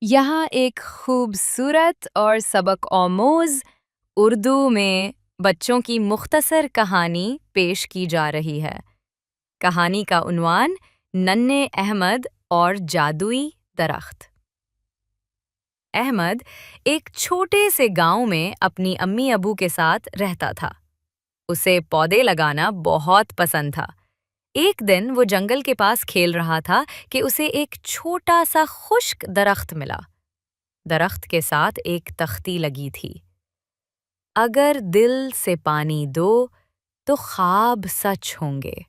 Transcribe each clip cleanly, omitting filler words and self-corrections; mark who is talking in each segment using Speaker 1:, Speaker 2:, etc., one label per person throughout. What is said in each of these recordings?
Speaker 1: यहाँ एक खूबसूरत और सबक आमोज उर्दू में बच्चों की मुख्तसर कहानी पेश की जा रही है। कहानी का उन्वान नन्हे अहमद और जादुई दरख्त। अहमद एक छोटे से गांव में अपनी अम्मी अबू के साथ रहता था। उसे पौधे लगाना बहुत पसंद था। एक दिन वो जंगल के पास खेल रहा था कि उसे एक छोटा सा खुश्क दरख्त मिला। दरख्त के साथ एक तख्ती लगी थी। अगर दिल से पानी दो तो ख्वाब सच होंगे।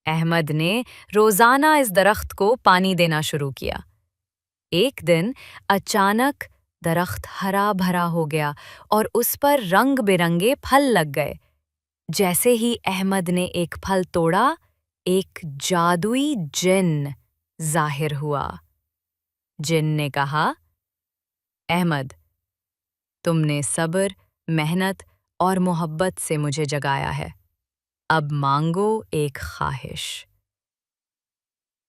Speaker 1: अहमद ने रोजाना इस दरख्त को पानी देना शुरू किया। एक दिन अचानक दरख्त हरा भरा हो गया और उस पर रंग बिरंगे फल लग गए। जैसे ही अहमद ने एक फल तोड़ा, एक जादुई जिन्न जाहिर हुआ। जिन्न ने कहा, अहमद, तुमने सब्र, मेहनत और मोहब्बत से मुझे जगाया है। अब मांगो एक ख्वाहिश।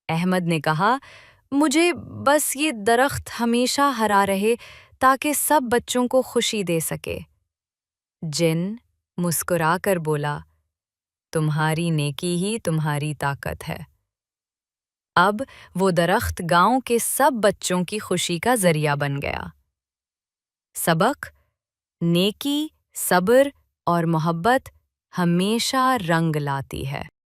Speaker 1: अहमद ने कहा, मुझे बस ये दरख्त हमेशा हरा रहे ताकि सब बच्चों को खुशी दे सके। जिन्न मुस्कुराकर बोला, तुम्हारी नेकी ही तुम्हारी ताकत है। अब वो दरख्त गांव के सब बच्चों की खुशी का जरिया बन गया। सबक: नेकी, सब्र और मोहब्बत हमेशा रंग लाती है।